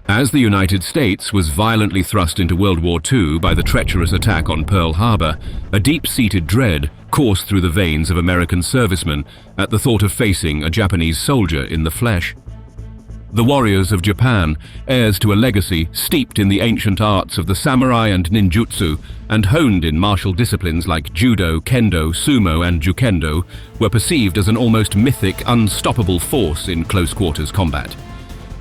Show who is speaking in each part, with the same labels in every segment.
Speaker 1: As the United States was violently thrust into World War II by the treacherous attack on Pearl Harbor, a deep-seated dread coursed through the veins of American servicemen at the thought of facing a Japanese soldier in the flesh. The warriors of Japan, heirs to a legacy steeped in the ancient arts of the Samurai and Ninjutsu and honed in martial disciplines like judo, kendo, sumo and jukendo, were perceived as an almost mythic, unstoppable force in close-quarters combat.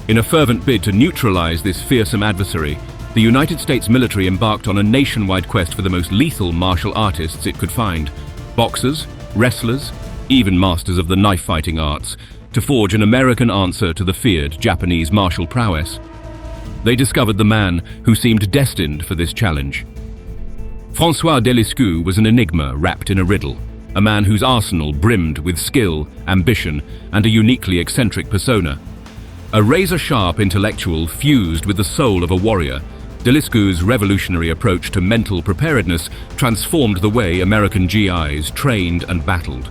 Speaker 1: In a fervent bid to neutralize this fearsome adversary, the United States military embarked on a nationwide quest for the most lethal martial artists it could find: boxers, wrestlers, even masters of the knife-fighting arts, to forge an American answer to the feared Japanese martial prowess. They discovered the man who seemed destined for this challenge. François D'Eliscu was an enigma wrapped in a riddle, a man whose arsenal brimmed with skill, ambition, and a uniquely eccentric persona. A razor-sharp intellectual fused with the soul of a warrior, D'Eliscu's revolutionary approach to mental preparedness transformed the way American GIs trained and battled.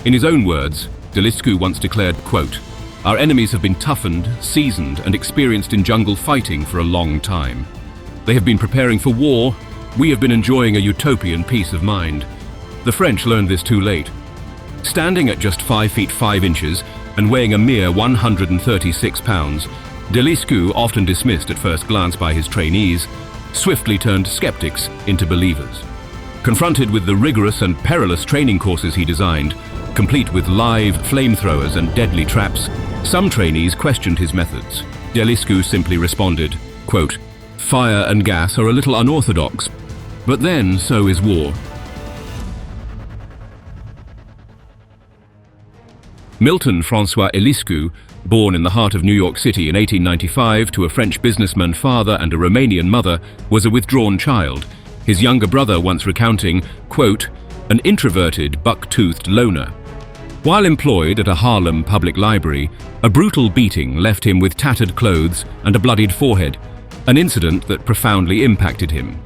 Speaker 1: In his own words, D'Eliscu once declared, quote, "Our enemies have been toughened, seasoned, and experienced in jungle fighting for a long time. They have been preparing for war. We have been enjoying a utopian peace of mind. The French learned this too late." Standing at just 5 feet 5 inches and weighing a mere 136 pounds, D'Eliscu, often dismissed at first glance by his trainees, swiftly turned skeptics into believers. Confronted with the rigorous and perilous training courses he designed, complete with live flamethrowers and deadly traps, some trainees questioned his methods. D'Eliscu simply responded, quote, "Fire and gas are a little unorthodox, but then so is war." Milton François D'Eliscu, born in the heart of New York City in 1895 to a French businessman father and a Romanian mother, was a withdrawn child, his younger brother once recounting, quote, "an introverted, buck-toothed loner." While employed at a Harlem public library, a brutal beating left him with tattered clothes and a bloodied forehead, an incident that profoundly impacted him.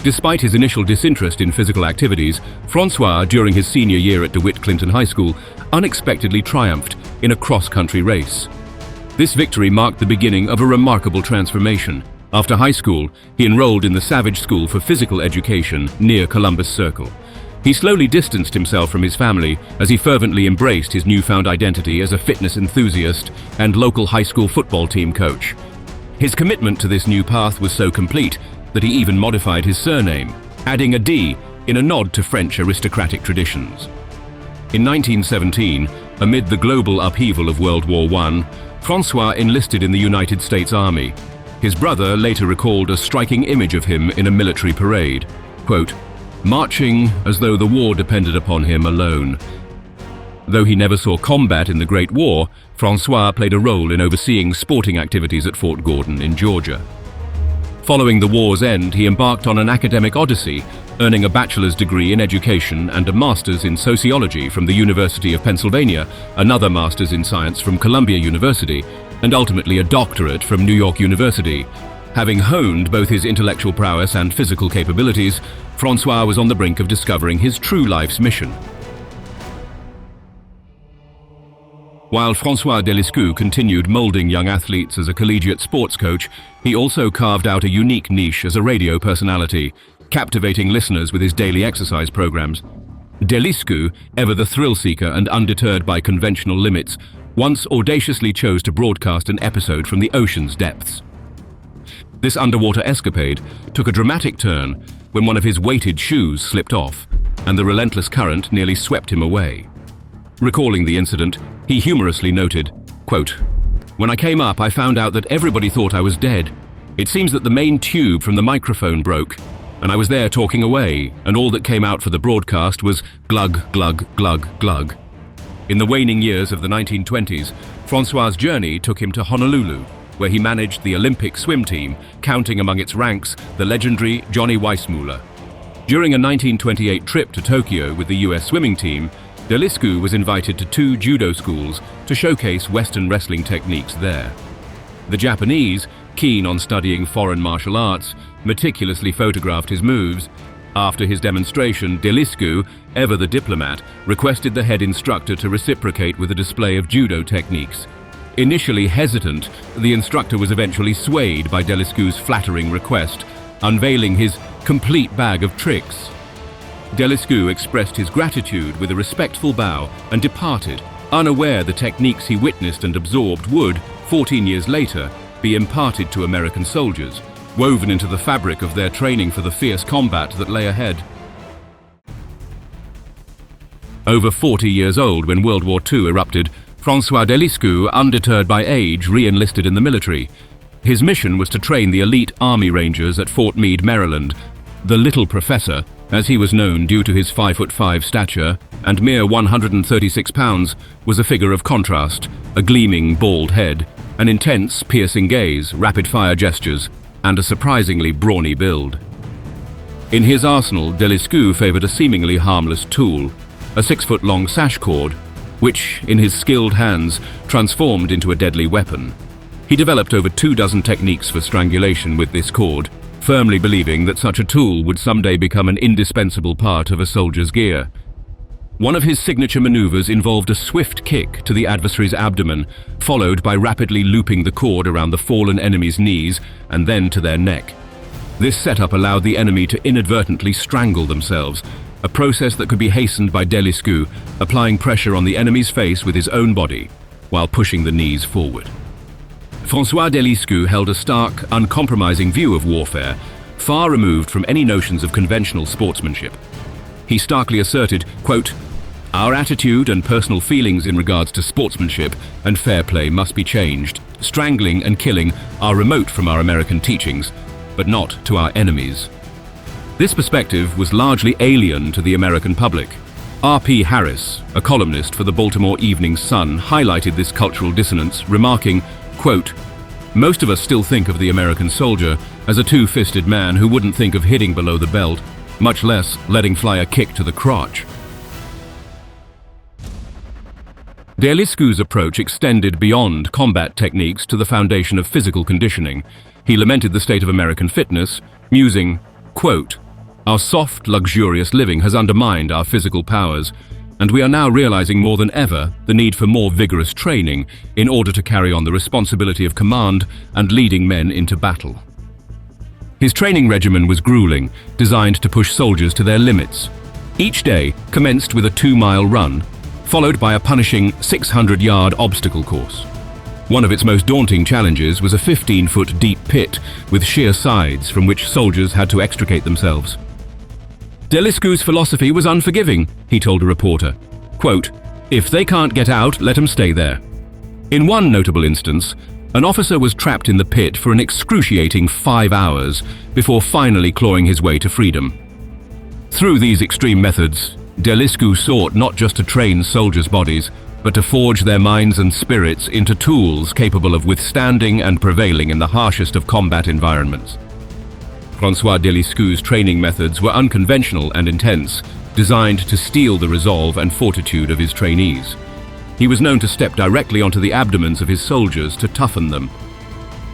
Speaker 1: Despite his initial disinterest in physical activities, François, during his senior year at DeWitt Clinton High School, unexpectedly triumphed in a cross-country race. This victory marked the beginning of a remarkable transformation. After high school, he enrolled in the Savage School for Physical Education near Columbus Circle. He slowly distanced himself from his family as he fervently embraced his newfound identity as a fitness enthusiast and local high school football team coach. His commitment to this new path was so complete that he even modified his surname, adding a D in a nod to French aristocratic traditions. In 1917, amid the global upheaval of World War I, François enlisted in the United States Army. His brother later recalled a striking image of him in a military parade, quote, "marching as though the war depended upon him alone." Though he never saw combat in the Great War, François played a role in overseeing sporting activities at Fort Gordon in Georgia. Following the war's end, he embarked on an academic odyssey, earning a bachelor's degree in education and a master's in sociology from the University of Pennsylvania, another master's in science from Columbia University, and ultimately a doctorate from New York University. Having honed both his intellectual prowess and physical capabilities, François was on the brink of discovering his true life's mission. While François D'Eliscu continued molding young athletes as a collegiate sports coach, he also carved out a unique niche as a radio personality, captivating listeners with his daily exercise programs. D'Eliscu, ever the thrill-seeker and undeterred by conventional limits, once audaciously chose to broadcast an episode from the ocean's depths. This underwater escapade took a dramatic turn when one of his weighted shoes slipped off, and the relentless current nearly swept him away. Recalling the incident, he humorously noted, quote, "When I came up, I found out that everybody thought I was dead. It seems that the main tube from the microphone broke, and I was there talking away, and all that came out for the broadcast was glug, glug, glug, glug." In the waning years of the 1920s, François' journey took him to Honolulu, where he managed the Olympic swim team, counting among its ranks the legendary Johnny Weissmuller. During a 1928 trip to Tokyo with the US swimming team, D'Eliscu was invited to 2 judo schools to showcase Western wrestling techniques there. The Japanese, keen on studying foreign martial arts, meticulously photographed his moves. After his demonstration, D'Eliscu, ever the diplomat, requested the head instructor to reciprocate with a display of judo techniques. Initially hesitant, the instructor was eventually swayed by D'Eliscu's flattering request, unveiling his complete bag of tricks. D'Eliscu expressed his gratitude with a respectful bow and departed, unaware the techniques he witnessed and absorbed would, 14 years later, be imparted to American soldiers, woven into the fabric of their training for the fierce combat that lay ahead. Over 40 years old when World War II erupted, François D'Eliscu, undeterred by age, re-enlisted in the military. His mission was to train the elite Army Rangers at Fort Meade, Maryland. The Little Professor, as he was known due to his 5'5" stature and mere 136 pounds, was a figure of contrast, a gleaming, bald head, an intense, piercing gaze, rapid-fire gestures, and a surprisingly brawny build. In his arsenal, D'Eliscu favored a seemingly harmless tool, a 6-foot-long sash cord, which, in his skilled hands, transformed into a deadly weapon. He developed over 24 techniques for strangulation with this cord, firmly believing that such a tool would someday become an indispensable part of a soldier's gear. One of his signature maneuvers involved a swift kick to the adversary's abdomen, followed by rapidly looping the cord around the fallen enemy's knees and then to their neck. This setup allowed the enemy to inadvertently strangle themselves, a process that could be hastened by D'Eliscu, applying pressure on the enemy's face with his own body, while pushing the knees forward. François D'Eliscu held a stark, uncompromising view of warfare, far removed from any notions of conventional sportsmanship. He starkly asserted, quote, "Our attitude and personal feelings in regards to sportsmanship and fair play must be changed. Strangling and killing are remote from our American teachings, but not to our enemies." This perspective was largely alien to the American public. R.P. Harris, a columnist for the Baltimore Evening Sun, highlighted this cultural dissonance, remarking, quote, "Most of us still think of the American soldier as a two-fisted man who wouldn't think of hitting below the belt, much less letting fly a kick to the crotch." D'Eliscu's approach extended beyond combat techniques to the foundation of physical conditioning. He lamented the state of American fitness, musing, quote, "Our soft, luxurious living has undermined our physical powers, and we are now realizing more than ever the need for more vigorous training in order to carry on the responsibility of command and leading men into battle." His training regimen was grueling, designed to push soldiers to their limits. Each day commenced with a 2-mile run, followed by a punishing 600-yard obstacle course. One of its most daunting challenges was a 15-foot deep pit with sheer sides from which soldiers had to extricate themselves. D'Eliscu's philosophy was unforgiving, he told a reporter. Quote, "If they can't get out, let them stay there." In one notable instance, an officer was trapped in the pit for an excruciating 5 hours before finally clawing his way to freedom. Through these extreme methods, D'Eliscu sought not just to train soldiers' bodies, but to forge their minds and spirits into tools capable of withstanding and prevailing in the harshest of combat environments. François D'Eliscu's training methods were unconventional and intense, designed to steel the resolve and fortitude of his trainees. He was known to step directly onto the abdomens of his soldiers to toughen them.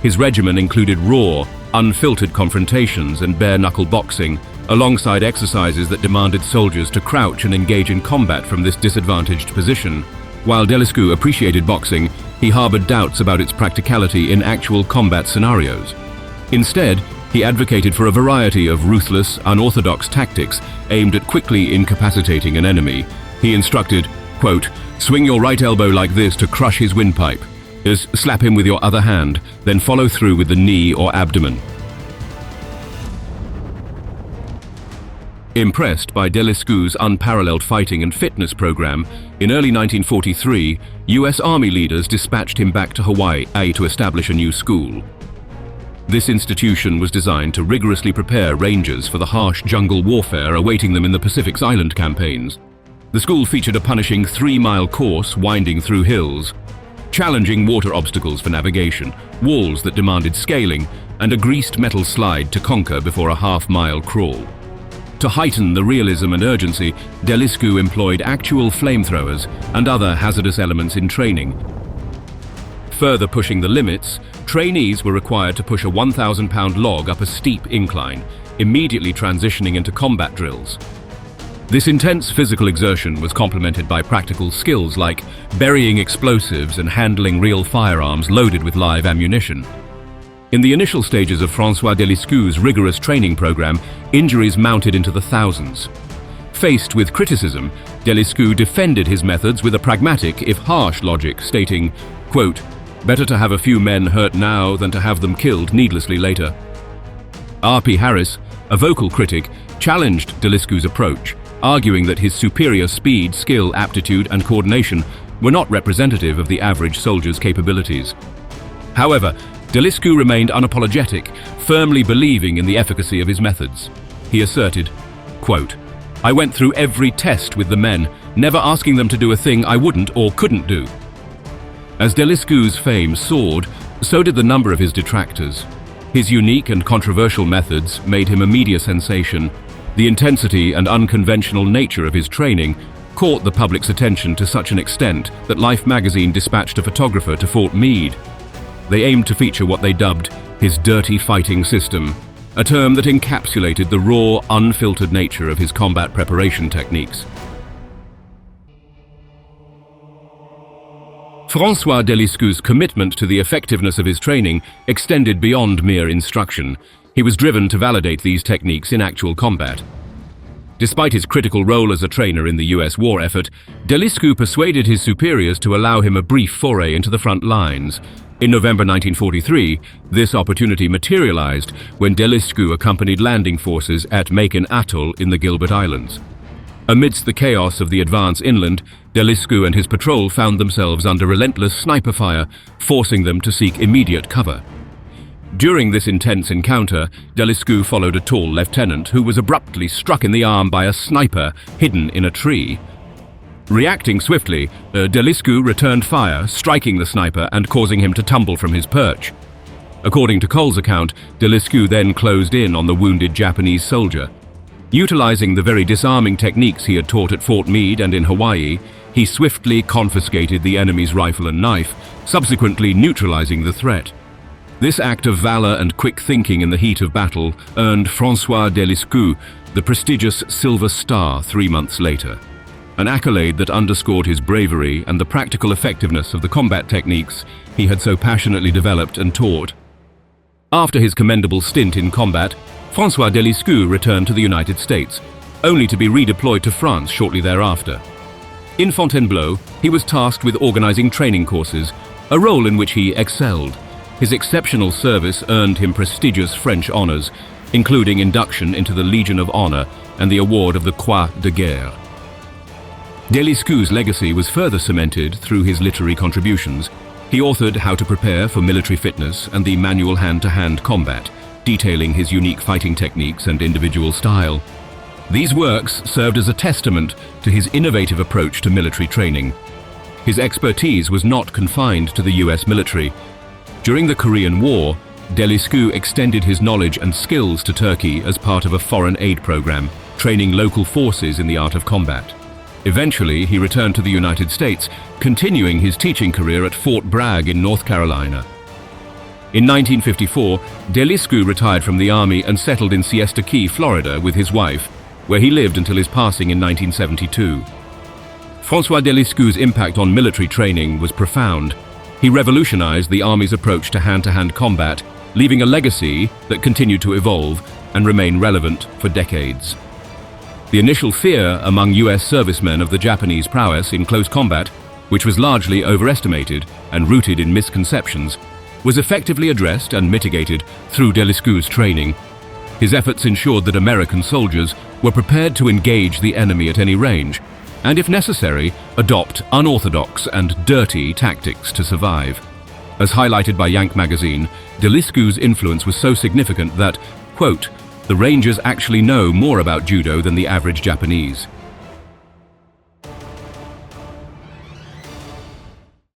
Speaker 1: His regimen included raw, unfiltered confrontations and bare-knuckle boxing, alongside exercises that demanded soldiers to crouch and engage in combat from this disadvantaged position. While D'Eliscu appreciated boxing, he harbored doubts about its practicality in actual combat scenarios. Instead, he advocated for a variety of ruthless, unorthodox tactics aimed at quickly incapacitating an enemy. He instructed, quote, "Swing your right elbow like this to crush his windpipe. Just slap him with your other hand, then follow through with the knee or abdomen." Impressed by D'Eliscu's unparalleled fighting and fitness program, in early 1943, US Army leaders dispatched him back to Hawaii to establish a new school. This institution was designed to rigorously prepare Rangers for the harsh jungle warfare awaiting them in the Pacific's island campaigns. The school featured a punishing 3-mile course winding through hills, challenging water obstacles for navigation, walls that demanded scaling, and a greased metal slide to conquer before a half-mile crawl. To heighten the realism and urgency, D'Eliscu employed actual flamethrowers and other hazardous elements in training. Further pushing the limits, trainees were required to push a 1,000-pound log up a steep incline, immediately transitioning into combat drills. This intense physical exertion was complemented by practical skills like burying explosives and handling real firearms loaded with live ammunition. In the initial stages of François D'Eliscu's rigorous training program, injuries mounted into the thousands. Faced with criticism, D'Eliscu defended his methods with a pragmatic, if harsh, logic, stating, quote, "Better to have a few men hurt now than to have them killed needlessly later." R.P. Harris, a vocal critic, challenged D'Eliscu's approach, arguing that his superior speed, skill, aptitude, and coordination were not representative of the average soldier's capabilities. However, D'Eliscu remained unapologetic, firmly believing in the efficacy of his methods. He asserted, quote, "I went through every test with the men, never asking them to do a thing I wouldn't or couldn't do." As D'Eliscu's fame soared, so did the number of his detractors. His unique and controversial methods made him a media sensation. The intensity and unconventional nature of his training caught the public's attention to such an extent that Life magazine dispatched a photographer to Fort Meade. They aimed to feature what they dubbed his dirty fighting system, a term that encapsulated the raw, unfiltered nature of his combat preparation techniques. François D'Eliscu's commitment to the effectiveness of his training extended beyond mere instruction. He was driven to validate these techniques in actual combat. Despite his critical role as a trainer in the US war effort, D'Eliscu persuaded his superiors to allow him a brief foray into the front lines. In November 1943, this opportunity materialized when D'Eliscu accompanied landing forces at Makin Atoll in the Gilbert Islands. Amidst the chaos of the advance inland, D'Eliscu and his patrol found themselves under relentless sniper fire, forcing them to seek immediate cover. During this intense encounter, D'Eliscu followed a tall lieutenant who was abruptly struck in the arm by a sniper hidden in a tree. Reacting swiftly, D'Eliscu returned fire, striking the sniper and causing him to tumble from his perch. According to Cole's account, D'Eliscu then closed in on the wounded Japanese soldier. Utilizing the very disarming techniques he had taught at Fort Meade and in Hawaii, he swiftly confiscated the enemy's rifle and knife, subsequently neutralizing the threat. This act of valor and quick thinking in the heat of battle earned François D'Eliscu the prestigious Silver Star 3 months later, an accolade that underscored his bravery and the practical effectiveness of the combat techniques he had so passionately developed and taught. After his commendable stint in combat, François D'Eliscu returned to the United States, only to be redeployed to France shortly thereafter. In Fontainebleau, he was tasked with organizing training courses, a role in which he excelled. His exceptional service earned him prestigious French honors, including induction into the Legion of Honor and the award of the Croix de Guerre. D'Eliscu's legacy was further cemented through his literary contributions. He authored How to Prepare for Military Fitness and the Manual Hand-to-Hand Combat, detailing his unique fighting techniques and individual style. These works served as a testament to his innovative approach to military training. His expertise was not confined to the US military. During the Korean War, D'Eliscu extended his knowledge and skills to Turkey as part of a foreign aid program, training local forces in the art of combat. Eventually, he returned to the United States, continuing his teaching career at Fort Bragg in North Carolina. In 1954, D'Eliscu retired from the army and settled in Siesta Key, Florida, with his wife, where he lived until his passing in 1972. François D'Eliscu's impact on military training was profound. He revolutionized the Army's approach to hand-to-hand combat, leaving a legacy that continued to evolve and remain relevant for decades. The initial fear among US servicemen of the Japanese prowess in close combat, which was largely overestimated and rooted in misconceptions, was effectively addressed and mitigated through D'Eliscu's training. His efforts ensured that American soldiers were prepared to engage the enemy at any range, and if necessary, adopt unorthodox and dirty tactics to survive. As highlighted by Yank magazine, D'Eliscu's influence was so significant that, quote, "The Rangers actually know more about judo than the average Japanese."